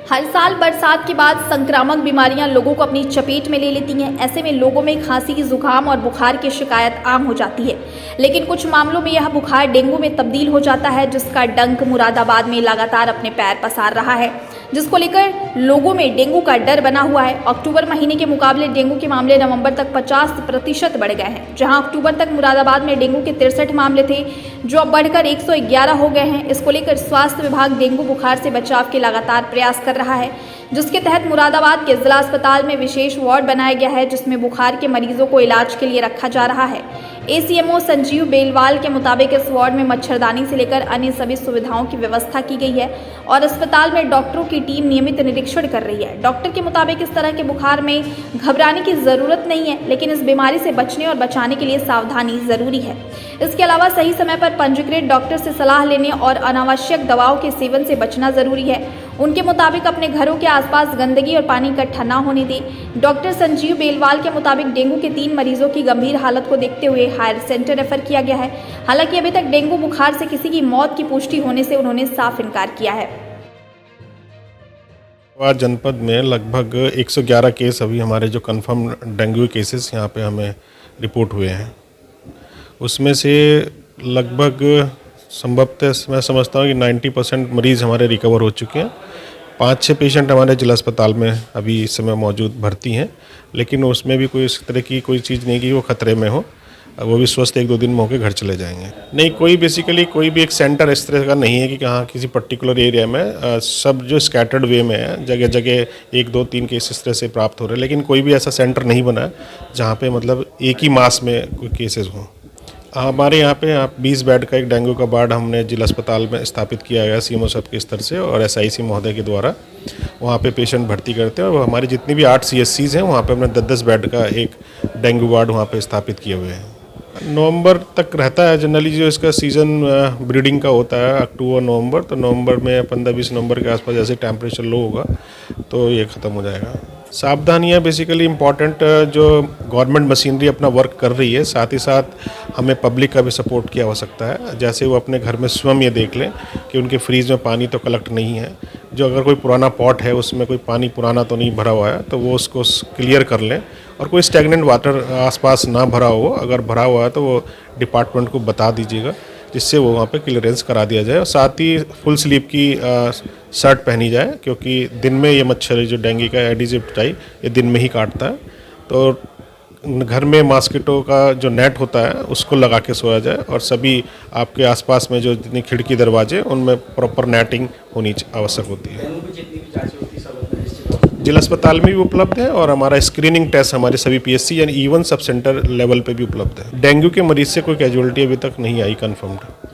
हर साल बरसात के बाद संक्रामक बीमारियां लोगों को अपनी चपेट में ले लेती हैं। ऐसे में लोगों में खांसी, जुकाम और बुखार की शिकायत आम हो जाती है। लेकिन कुछ मामलों में यह बुखार डेंगू में तब्दील हो जाता है, जिसका डंक मुरादाबाद में लगातार अपने पैर पसार रहा है, जिसको लेकर लोगों में डेंगू का डर बना हुआ है। अक्टूबर महीने के मुकाबले डेंगू के मामले नवंबर तक 50% बढ़ गए हैं। जहां अक्टूबर तक मुरादाबाद में डेंगू के 63 मामले थे, जो अब बढ़कर 111 हो गए हैं। इसको लेकर स्वास्थ्य विभाग डेंगू बुखार से बचाव के लगातार प्रयास कर रहा है, जिसके तहत मुरादाबाद के जिला अस्पताल में विशेष वार्ड बनाया गया है, जिसमें बुखार के मरीजों को इलाज के लिए रखा जा रहा है। एसीएमओ संजीव बेलवाल के मुताबिक इस वार्ड में मच्छरदानी से लेकर अन्य सभी सुविधाओं की व्यवस्था की गई है और अस्पताल में डॉक्टरों की टीम नियमित निरीक्षण कर रही है। डॉक्टर के मुताबिक इस तरह के बुखार में घबराने की जरूरत नहीं है, लेकिन इस बीमारी से बचने और बचाने के लिए सावधानी जरूरी है। इसके अलावा सही समय पर पंजीकृत डॉक्टर से सलाह लेने और अनावश्यक दवाओं के सेवन से बचना जरूरी है। उनके मुताबिक अपने घरों के आसपास गंदगी और पानी इकट्ठा न होने दें। डॉक्टर संजीव बेलवाल के मुताबिक डेंगू के 3 मरीजों की गंभीर हालत को देखते हुए हायर सेंटर रेफर किया गया है। हालांकि अभी तक डेंगू बुखार से किसी की मौत की पुष्टि होने से उन्होंने साफ इनकार किया है। जनपद में लगभग 111 केस अभी हमारे जो कंफर्म डेंगू केसेस यहाँ पे हमें रिपोर्ट हुए हैं। उसमें से लगभग संभवतः मैं समझता हूँ कि 90% मरीज़ हमारे रिकवर हो चुके हैं। 5-6 पेशेंट हमारे जिला अस्पताल में अभी इस समय मौजूद भर्ती हैं, लेकिन उसमें भी कोई इस तरह की कोई चीज़ नहीं कि वो खतरे में हो। वो भी स्वस्थ 1-2 दिन में होकर घर चले जाएंगे। नहीं, कोई बेसिकली कोई भी एक सेंटर इस तरह का नहीं है कि कहाँ किसी पर्टिकुलर एरिया में, सब जो स्कैटर्ड वे में है, जगह जगह 1-2-3 केस इस तरह से प्राप्त हो रहे हैं, लेकिन कोई भी ऐसा सेंटर नहीं बना है जहाँ पे मतलब एक ही मास में कोई केसेस हों। हमारे यहाँ पे 20 बेड का एक डेंगू का वार्ड हमने जिला अस्पताल में स्थापित किया गया सीएमओ साहब के स्तर से और एसआईसी महोदय के द्वारा। वहाँ पे पेशेंट भर्ती करते हैं और हमारी जितनी भी 8 सीएचसीज हैं वहाँ पे हमने 10-10 बेड का एक डेंगू वार्ड वहाँ पे स्थापित किए हुए हैं। नवंबर तक रहता है जनरली, जो इसका सीज़न ब्रीडिंग का होता है अक्टूबर नवंबर, तो नवंबर में 15-20 नवंबर के आसपास जैसे टेम्परेचर लो होगा तो ये ख़त्म हो जाएगा। सावधानियाँ बेसिकली इम्पॉर्टेंट, जो गवर्नमेंट मशीनरी अपना वर्क कर रही है, साथ ही साथ हमें पब्लिक का भी सपोर्ट की आवश्यकता है। जैसे वो अपने घर में स्वयं ये देख लें कि उनके फ्रीज में पानी तो कलेक्ट नहीं है, जो अगर कोई पुराना पॉट है उसमें कोई पानी पुराना तो नहीं भरा हुआ है तो वो उसको क्लियर कर लें, और कोई स्टैग्नेंट वाटर आसपास ना भरा हो, अगर भरा हुआ है तो वो डिपार्टमेंट को बता दीजिएगा, जिससे वो वहाँ पे क्लियरेंस करा दिया जाए। और साथ ही फुल स्लीव की शर्ट पहनी जाए, क्योंकि दिन में ये मच्छर जो डेंगू का एडिस एपिटाई ये दिन में ही काटता है। तो घर में मॉस्किटो का जो नेट होता है उसको लगा के सोया जाए, और सभी आपके आसपास में जो जितनी खिड़की दरवाजे उनमें प्रॉपर नेटिंग होनी आवश्यक होती है। जिला अस्पताल में भी उपलब्ध है और हमारा स्क्रीनिंग टेस्ट हमारे सभी पीएचसी यानी इवन सब सेंटर लेवल पे भी उपलब्ध है। डेंगू के मरीज से कोई कैजुअलिटी अभी तक नहीं आई कन्फर्म्ड।